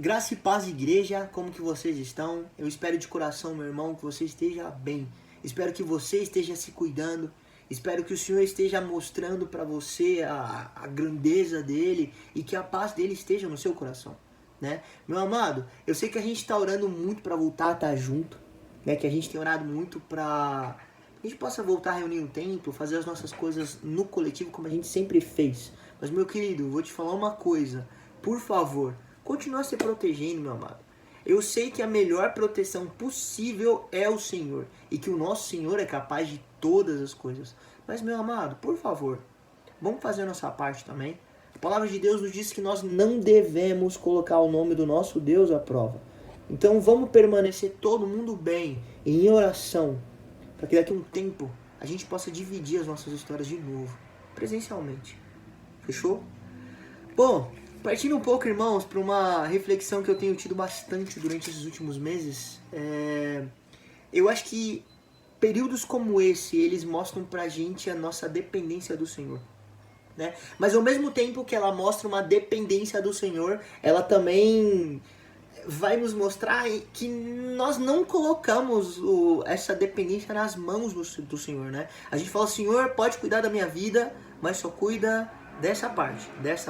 Graça e paz, igreja, como que vocês estão? Eu espero de coração, meu irmão, que você esteja bem. Espero que você esteja se cuidando. Espero que o Senhor esteja mostrando para você a grandeza dele e que a paz dele esteja no seu coração, né? Meu amado, eu sei que a gente está orando muito para voltar a estar junto, né? Que a gente tem orado muito para a gente possa voltar a reunir no templo, fazer as nossas coisas no coletivo como a gente sempre fez. Mas, meu querido, eu vou te falar uma coisa. Por favor, continua se protegendo, meu amado. Eu sei que a melhor proteção possível é o Senhor e que o nosso Senhor é capaz de todas as coisas. Mas, meu amado, por favor, vamos fazer a nossa parte também. A palavra de Deus nos diz que nós não devemos colocar o nome do nosso Deus à prova. Então vamos permanecer todo mundo bem, em oração, para que daqui a um tempo a gente possa dividir as nossas histórias de novo, presencialmente. Fechou? Bom, partindo um pouco, irmãos, para uma reflexão que eu tenho tido bastante durante esses últimos meses, eu acho que períodos como esse, eles mostram pra gente a nossa dependência do Senhor, né? Mas ao mesmo tempo que ela mostra uma dependência do Senhor, ela também vai nos mostrar que nós não colocamos essa dependência nas mãos do Senhor, né? A gente fala, Senhor, pode cuidar da minha vida, mas só cuida dessa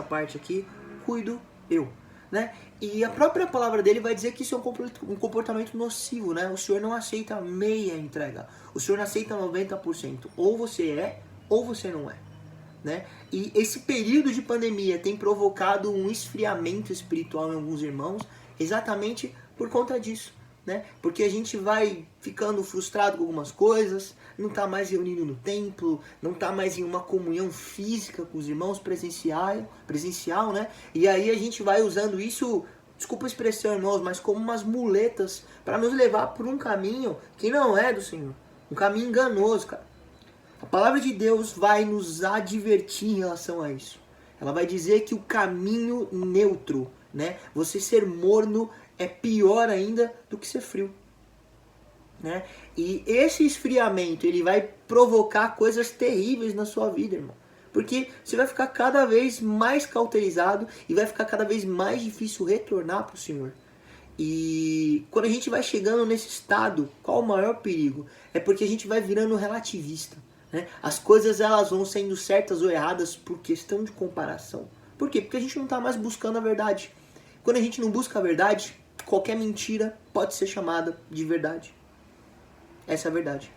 parte aqui, cuido eu, né? E a própria palavra dele vai dizer que isso é um comportamento nocivo, né? O Senhor não aceita meia entrega, o Senhor não aceita 90%, ou você é, ou você não é, né? E esse período de pandemia tem provocado um esfriamento espiritual em alguns irmãos, exatamente por conta disso, né? Porque a gente vai ficando frustrado com algumas coisas, não está mais reunindo no templo, não está mais em uma comunhão física com os irmãos presencial, né? E aí a gente vai usando isso, desculpa a expressão, irmãos, mas como umas muletas para nos levar por um caminho que não é do Senhor, um caminho enganoso, cara. A palavra de Deus vai nos advertir em relação a isso. Ela vai dizer que o caminho neutro, né? Você ser morno é pior ainda do que ser frio, né? E esse esfriamento, ele vai provocar coisas terríveis na sua vida, irmão. Porque você vai ficar cada vez mais cauterizado e vai ficar cada vez mais difícil retornar para o Senhor. E quando a gente vai chegando nesse estado, qual o maior perigo? É porque a gente vai virando relativista, né? As coisas elas vão sendo certas ou erradas por questão de comparação. Por quê? Porque a gente não está mais buscando a verdade. Quando a gente não busca a verdade, qualquer mentira pode ser chamada de verdade. Essa é a verdade.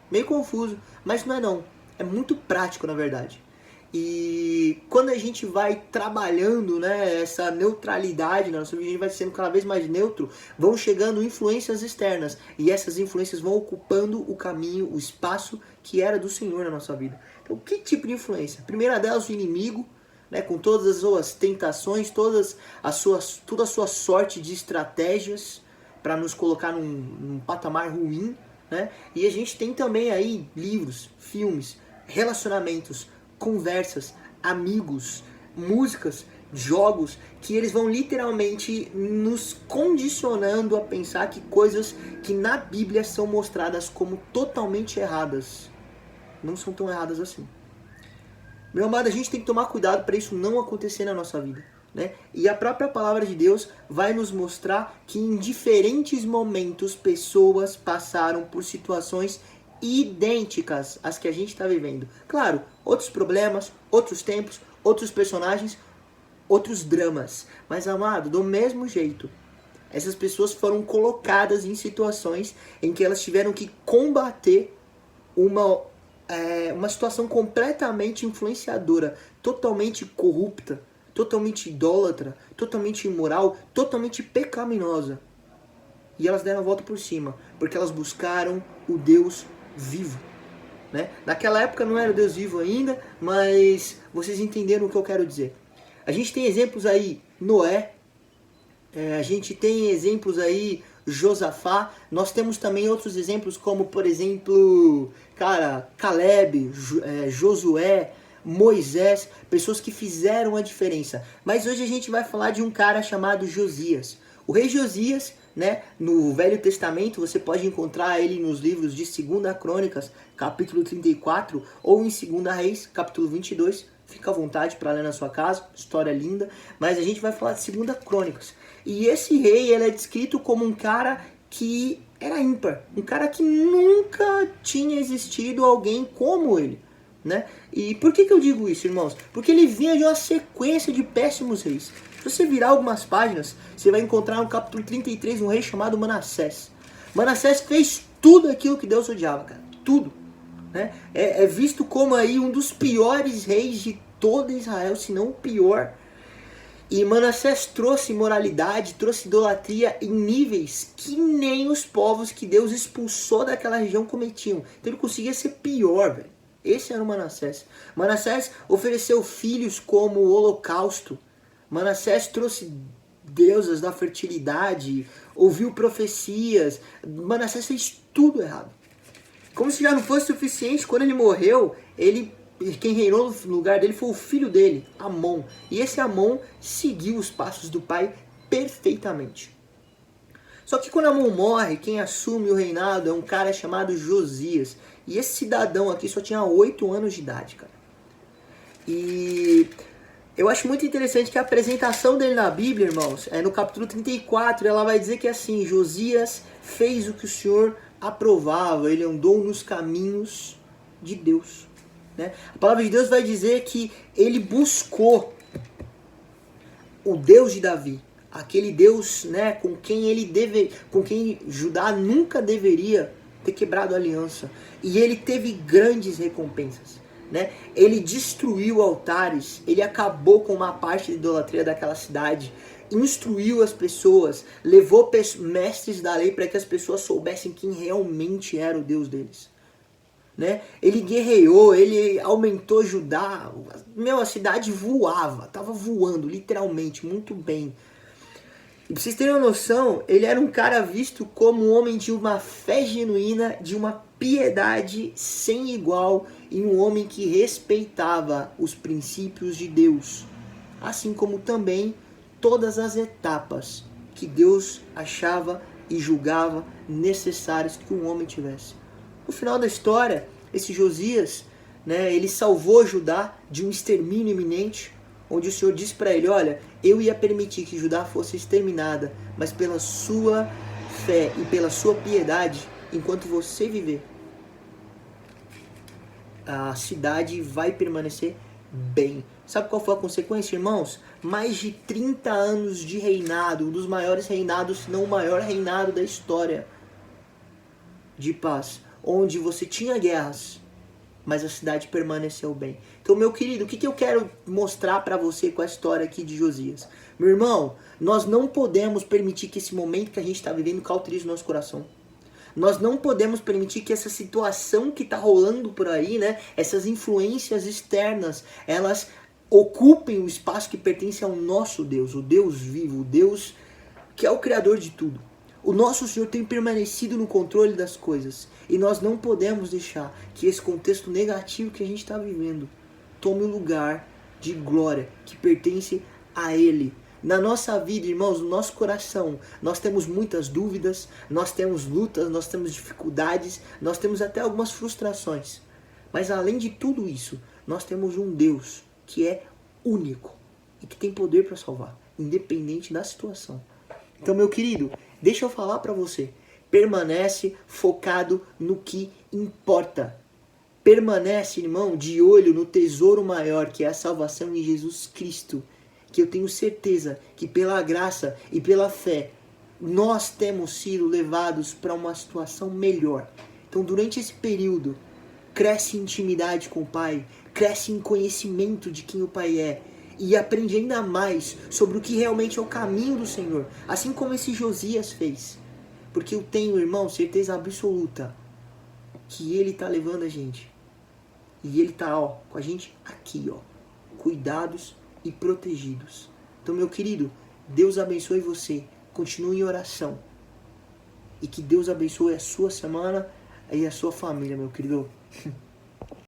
Meio confuso, mas não é não. É muito prático, na verdade. E quando a gente vai trabalhando, né, essa neutralidade na nossa vida, a gente vai sendo cada vez mais neutro, vão chegando influências externas. E essas influências vão ocupando o caminho, o espaço que era do Senhor na nossa vida. Então, que tipo de influência? A primeira delas, o inimigo, né, com todas as suas tentações, toda a sua sorte de estratégias para nos colocar num patamar ruim, né? E a gente tem também aí livros, filmes, relacionamentos, conversas, amigos, músicas, jogos, que eles vão literalmente nos condicionando a pensar que coisas que na Bíblia são mostradas como totalmente erradas não são tão erradas assim. Meu amado, a gente tem que tomar cuidado para isso não acontecer na nossa vida, né? E a própria palavra de Deus vai nos mostrar que em diferentes momentos pessoas passaram por situações idênticas às que a gente está vivendo. Claro, outros problemas, outros tempos, outros personagens, outros dramas. Mas, amado, do mesmo jeito, essas pessoas foram colocadas em situações em que elas tiveram que combater uma situação completamente influenciadora, totalmente corrupta, totalmente idólatra, totalmente imoral, totalmente pecaminosa. E elas deram a volta por cima, porque elas buscaram o Deus vivo, né? Naquela época não era o Deus vivo ainda, mas vocês entenderam o que eu quero dizer. A gente tem exemplos aí, Noé, a gente tem exemplos aí, Josafá. Nós temos também outros exemplos como, por exemplo, Caleb, Josué, Moisés, pessoas que fizeram a diferença. Mas hoje a gente vai falar de um cara chamado Josias. O rei Josias, né, no Velho Testamento, você pode encontrar ele nos livros de 2 Crônicas, capítulo 34, ou em 2 Reis, capítulo 22, fica à vontade para ler na sua casa, história linda, mas a gente vai falar de 2 Crônicas. E esse rei, ele é descrito como um cara que era ímpar, um cara que nunca tinha existido alguém como ele, né? E por que eu digo isso, irmãos? Porque ele vinha de uma sequência de péssimos reis. Se você virar algumas páginas, você vai encontrar no capítulo 33 um rei chamado Manassés. Manassés fez tudo aquilo que Deus odiava, cara, tudo. Né? É visto como aí um dos piores reis de todo Israel, se não o pior. E Manassés trouxe imoralidade, trouxe idolatria em níveis que nem os povos que Deus expulsou daquela região cometiam. Então ele conseguia ser pior, velho. Esse era o Manassés. Manassés ofereceu filhos como holocausto. Manassés trouxe deusas da fertilidade, ouviu profecias. Manassés fez tudo errado. Como se já não fosse suficiente, quando ele morreu, quem reinou no lugar dele foi o filho dele, Amon. E esse Amon seguiu os passos do pai perfeitamente. Só que quando Amon morre, quem assume o reinado é um cara chamado Josias. E esse cidadão aqui só tinha 8 anos de idade, cara. E eu acho muito interessante que a apresentação dele na Bíblia, irmãos, no capítulo 34, ela vai dizer que assim, Josias fez o que o Senhor aprovava, ele andou nos caminhos de Deus. Né? A palavra de Deus vai dizer que ele buscou o Deus de Davi, aquele Deus, né, com quem Judá nunca deveria ter quebrado a aliança, e ele teve grandes recompensas. Né? Ele destruiu altares, ele acabou com uma parte da idolatria daquela cidade, instruiu as pessoas, levou mestres da lei para que as pessoas soubessem quem realmente era o Deus deles. Né? Ele guerreou, ele aumentou Judá, a cidade voava, estava voando literalmente, muito bem. E pra vocês terem uma noção, ele era um cara visto como um homem de uma fé genuína, de uma piedade sem igual e um homem que respeitava os princípios de Deus, assim como também todas as etapas que Deus achava e julgava necessárias que um homem tivesse. No final da história, esse Josias, né, ele salvou Judá de um extermínio iminente, onde o Senhor disse para ele, olha, eu ia permitir que Judá fosse exterminada, mas pela sua fé e pela sua piedade, enquanto você viver, a cidade vai permanecer bem. Sabe qual foi a consequência, irmãos? Mais de 30 anos de reinado, um dos maiores reinados, se não o maior reinado da história de paz, onde você tinha guerras, mas a cidade permaneceu bem. Então, meu querido, o que eu quero mostrar para você com a história aqui de Josias? Meu irmão, nós não podemos permitir que esse momento que a gente está vivendo cauterize o nosso coração. Nós não podemos permitir que essa situação que está rolando por aí, né, essas influências externas, elas ocupem o espaço que pertence ao nosso Deus, o Deus vivo, o Deus que é o Criador de tudo. O nosso Senhor tem permanecido no controle das coisas e nós não podemos deixar que esse contexto negativo que a gente está vivendo tome o lugar de glória que pertence a Ele. Na nossa vida, irmãos, no nosso coração, nós temos muitas dúvidas, nós temos lutas, nós temos dificuldades, nós temos até algumas frustrações. Mas além de tudo isso, nós temos um Deus que é único e que tem poder para salvar, independente da situação. Então, meu querido, deixa eu falar para você, permanece focado no que importa. Permanece, irmão, de olho no tesouro maior que é a salvação em Jesus Cristo. Que eu tenho certeza que pela graça e pela fé, nós temos sido levados para uma situação melhor. Então, durante esse período, cresce em intimidade com o Pai, cresce em conhecimento de quem o Pai é, e aprende ainda mais sobre o que realmente é o caminho do Senhor, assim como esse Josias fez. Porque eu tenho, irmão, certeza absoluta que Ele está levando a gente. E Ele está, com a gente aqui, cuidados e protegidos. Então, meu querido, Deus abençoe você. Continue em oração. E que Deus abençoe a sua semana e a sua família, meu querido.